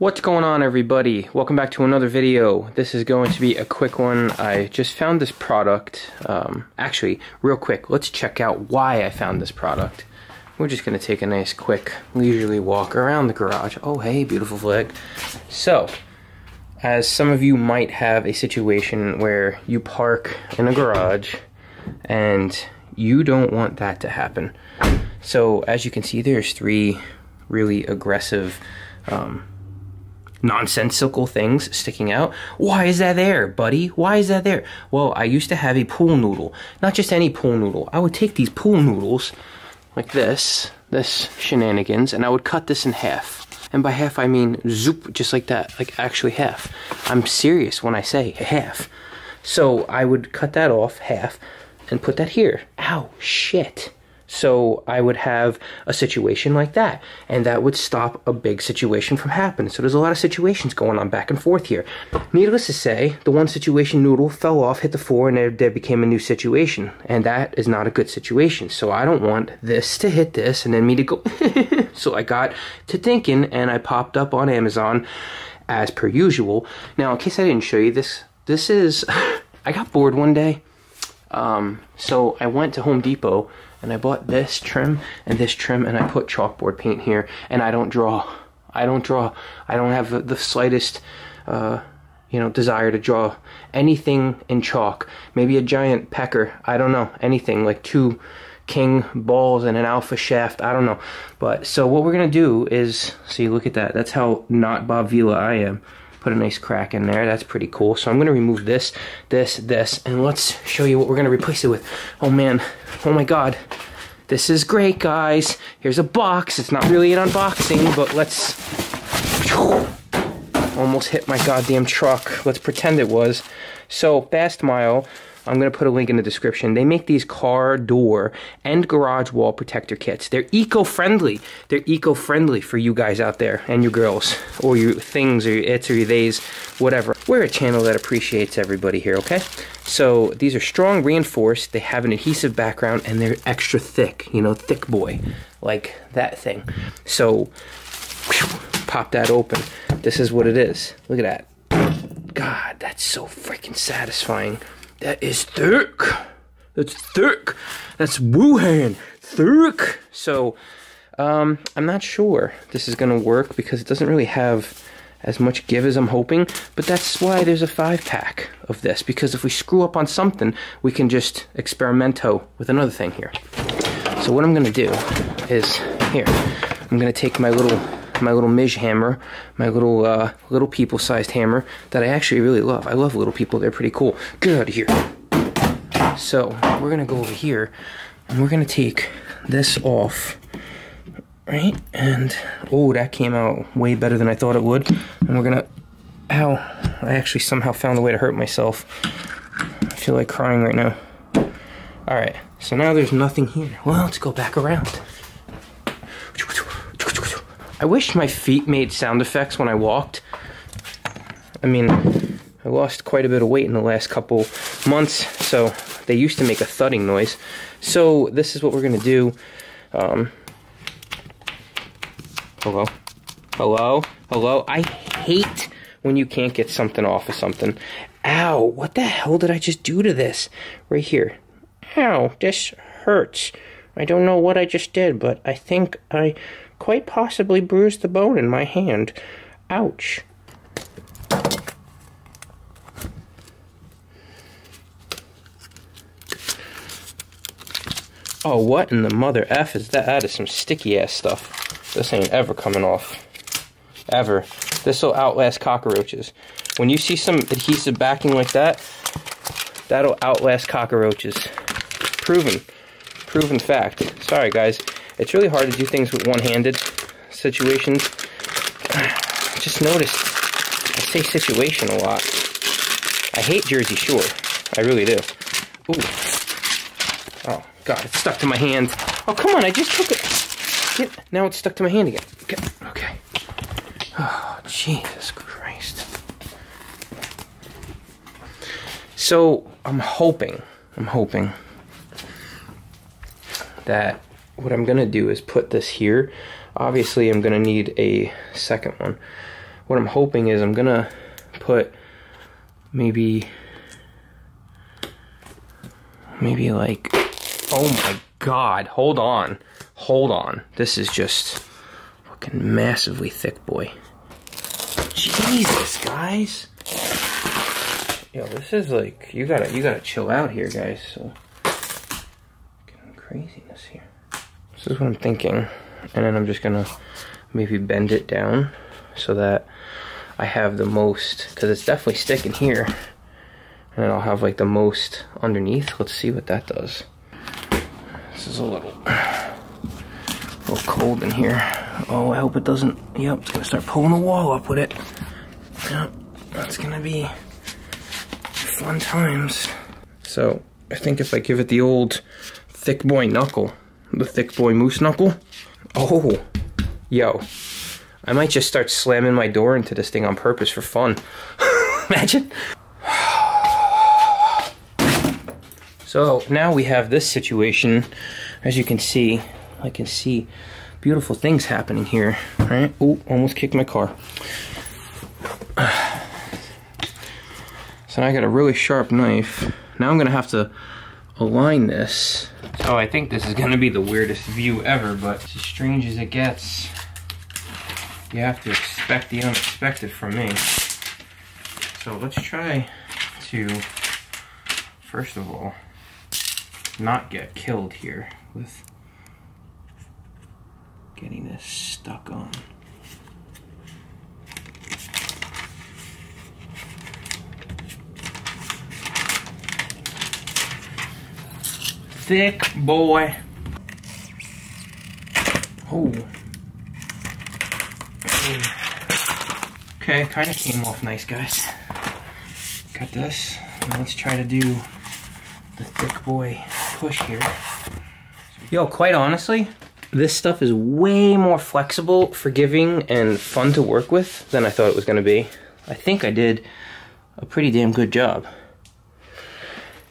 What's going on, everybody? Welcome back to another video. This is going to be a quick one. I just found this product. Actually, real quick, let's check out why I found this product. We're just gonna take a nice, quick, leisurely walk around the garage. Oh, hey, beautiful flag. So, as some of you might have a situation where you park in a garage and you don't want that to happen. So, as you can see, there's three really aggressive, nonsensical things sticking out. Why is that there, buddy? Why is that there? Well, I used to have a pool noodle. Not just any pool noodle. I would take these pool noodles like this shenanigans, and I would cut this in half. And by half, I mean zoop, just like that, like actually half. I'm serious when I say half. So I would cut that off half and put that here. Ow, shit. So I would have a situation like that, and that would stop a big situation from happening. So there's a lot of situations going on back and forth here. Needless to say, the one situation noodle fell off, hit the floor, and there became a new situation. And that is not a good situation. So I don't want this to hit this and then me to go. So I got to thinking, and I popped up on Amazon as per usual. Now, in case I didn't show you this is, I got bored one day. So I went to Home Depot and I bought this trim, and I put chalkboard paint here, and I don't draw. I don't have the slightest, desire to draw anything in chalk. Maybe a giant pecker, I don't know, anything, like two king balls and an alpha shaft, I don't know. But, so what we're gonna do is, see, look at that, that's how not Bob Vila I am. Put a nice crack in there, that's pretty cool. So I'm going to remove this, and let's show you what we're going to replace it with. Oh man, oh my god. This is great, guys. Here's a box. It's not really an unboxing, but let's... Almost hit my goddamn truck. Let's pretend it was. So, Fastmile, I'm going to put a link in the description. They make these car door and garage wall protector kits. They're eco-friendly. They're eco-friendly for you guys out there and your girls, or your things, or your its, or your theys, whatever. We're a channel that appreciates everybody here, okay? So these are strong, reinforced. They have an adhesive background, and they're extra thick, you know, thick boy, like that thing. So, pop that open. This is what it is. Look at that. God, that's so freaking satisfying. That is thick. That's thick. That's Wuhan. Thick. So, I'm not sure this is going to work because it doesn't really have as much give as I'm hoping. But that's why there's a 5-pack of this. Because if we screw up on something, we can just experimento with another thing here. So what I'm going to do is, here, I'm going to take my little Mij hammer, my little people-sized hammer that I actually really love. I love little people, they're pretty cool. Get out of here. So, we're gonna go over here, and we're gonna take this off, right? And, oh, that came out way better than I thought it would. And we're gonna, ow, I actually somehow found a way to hurt myself. I feel like crying right now. Alright, so now there's nothing here. Well, let's go back around. I wish my feet made sound effects when I walked. I mean, I lost quite a bit of weight in the last couple months, so they used to make a thudding noise. So this is what we're gonna do. Hello? Hello? Hello? I hate when you can't get something off of something. Ow, what the hell did I just do to this? Right here. Ow, this hurts. I don't know what I just did, but I think I quite possibly bruised the bone in my hand. Ouch. Oh, what in the mother F is that? That is some sticky ass stuff. This ain't ever coming off. Ever. This will outlast cockroaches. When you see some adhesive backing like that, that'll outlast cockroaches. Proven. Proven fact. Sorry, guys. It's really hard to do things with one-handed situations. Just noticed I say situation a lot. I hate Jersey Shore. I really do. Ooh. Oh, God, it's stuck to my hand. Oh, come on, I just took it. Now it's stuck to my hand again. Okay. Oh, Jesus Christ. So, I'm hoping that what I'm going to do is put this here. Obviously, I'm going to need a second one. what I'm hoping is I'm gonna put maybe like, oh my God, hold on. This is just fucking massively thick, boy. Jesus, guys. Yo, this is like, you gotta chill out here, guys. So, getting craziness here. This is what I'm thinking. And then I'm just gonna maybe bend it down so that I have the most, because it's definitely sticking here. And then I'll have like the most underneath. Let's see what that does. This is a little cold in here. Oh, I hope it doesn't. Yep, it's gonna start pulling the wall up with it. Yep, that's gonna be fun times. So I think if I give it the old thick boy knuckle, the thick boy moose knuckle. Oh, yo, I might just start slamming my door into this thing on purpose for fun. Imagine. So now we have this situation. As you can see, I can see beautiful things happening here, right? Oh, almost kicked my car. So now I got a really sharp knife. Now I'm gonna have to align this. So I think this is gonna be the weirdest view ever, but as strange as it gets, you have to expect the unexpected from me. So let's try to, first of all, not get killed here with getting this stuck on. Thick boy. Oh. Okay, kind of came off nice, guys. Got this. Now let's try to do the thick boy push here. Yo, quite honestly, this stuff is way more flexible, forgiving, and fun to work with than I thought it was gonna be. I think I did a pretty damn good job.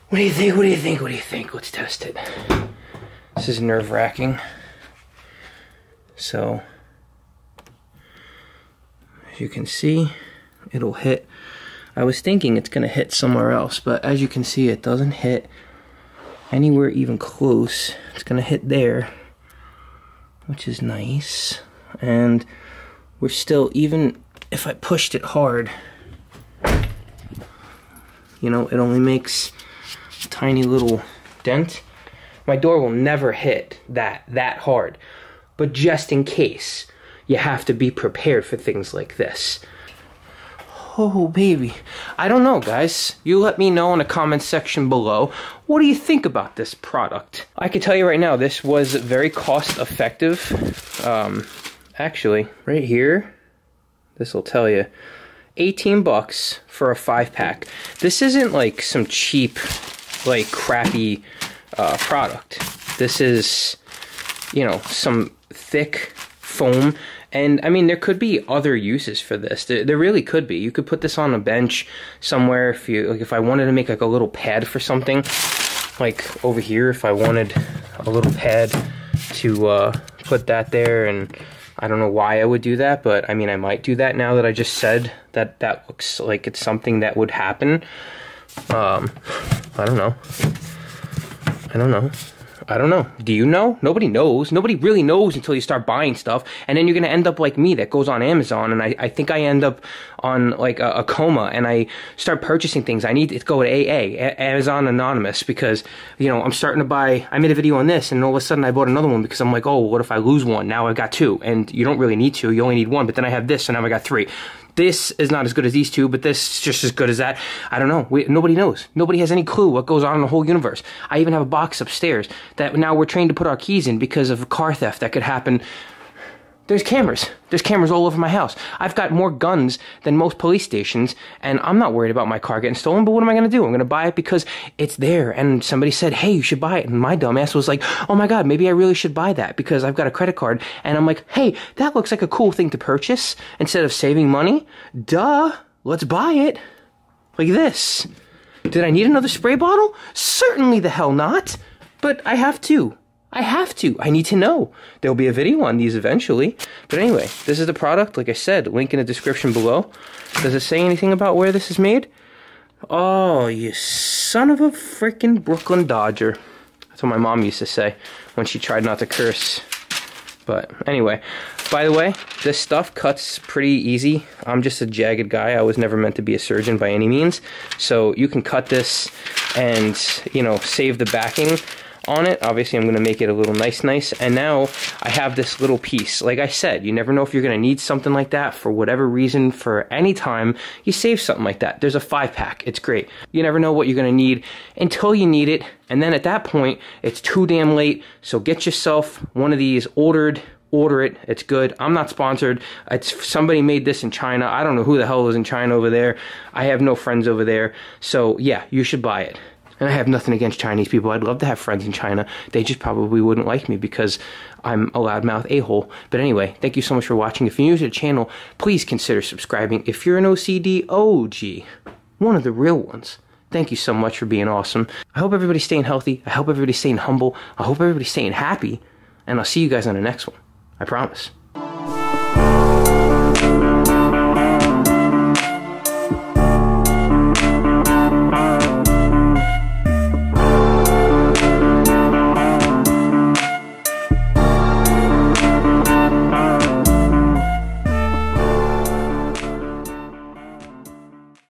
What do you think? What do you think? What do you think? Let's test it. This is nerve-wracking. So, as you can see, it'll hit. I was thinking it's gonna hit somewhere else, but as you can see, it doesn't hit anywhere even close. It's gonna hit there, which is nice. And we're still, even if I pushed it hard, you know, it only makes a tiny little dent. My door will never hit that hard, but just in case, you have to be prepared for things like this. Oh, baby. I don't know, guys. You let me know in the comment section below. What do you think about this product? I can tell you right now, this was very cost effective. Actually, right here, this will tell you, 18 bucks for a 5-pack. This isn't like some cheap, like crappy product. This is, you know, some thick foam. And I mean, there could be other uses for this. There really could be. You could put this on a bench somewhere if you, like, if I wanted to make like a little pad for something, like over here, if I wanted a little pad to put that there. And I don't know why I would do that, but I mean, I might do that now that I just said that that looks like it's something that would happen. I don't know. I don't know. Do you know? Nobody knows. Nobody really knows until you start buying stuff. And then you're going to end up like me that goes on Amazon. And I think I end up on like a coma and I start purchasing things. I need to go to AA, Amazon Anonymous, because, you know, I'm starting to buy, I made a video on this and all of a sudden I bought another one because I'm like, oh, what if I lose one? Now I've got 2. And you don't really need 2. You only need 1. But then I have this, so now I got 3. This is not as good as these 2, but this is just as good as that. I don't know. Nobody knows. Nobody has any clue what goes on in the whole universe. I even have a box upstairs that now we're trained to put our keys in because of car theft that could happen. There's cameras. There's cameras all over my house. I've got more guns than most police stations, and I'm not worried about my car getting stolen, but what am I going to do? I'm going to buy it because it's there, and somebody said, hey, you should buy it, and my dumbass was like, oh my god, maybe I really should buy that because I've got a credit card, and I'm like, hey, that looks like a cool thing to purchase instead of saving money. Duh, let's buy it. Like this. Did I need another spray bottle? Certainly the hell not, but I have 2. I have to. I need to know. There'll be a video on these eventually. But anyway, this is the product. Like I said, link in the description below. Does it say anything about where this is made? Oh, you son of a freaking Brooklyn Dodger. That's what my mom used to say when she tried not to curse. But anyway, by the way, this stuff cuts pretty easy. I'm just a jagged guy. I was never meant to be a surgeon by any means. So you can cut this and, you know, save the backing on it. Obviously, I'm going to make it a little nice. And now I have this little piece. Like I said, you never know if you're going to need something like that for whatever reason. For any time you save something like that. There's a 5-pack. It's great. You never know what you're going to need until you need it. And then at that point, it's too damn late. So get yourself one of these ordered. Order it. It's good. I'm not sponsored. It's somebody made this in China. I don't know who the hell is in China over there. I have no friends over there. So yeah, you should buy it. And I have nothing against Chinese people. I'd love to have friends in China. They just probably wouldn't like me because I'm a loudmouth a-hole. But anyway, thank you so much for watching. If you're new to the channel, please consider subscribing. If you're an OCD OG, one of the real ones, thank you so much for being awesome. I hope everybody's staying healthy. I hope everybody's staying humble. I hope everybody's staying happy. And I'll see you guys on the next one. I promise.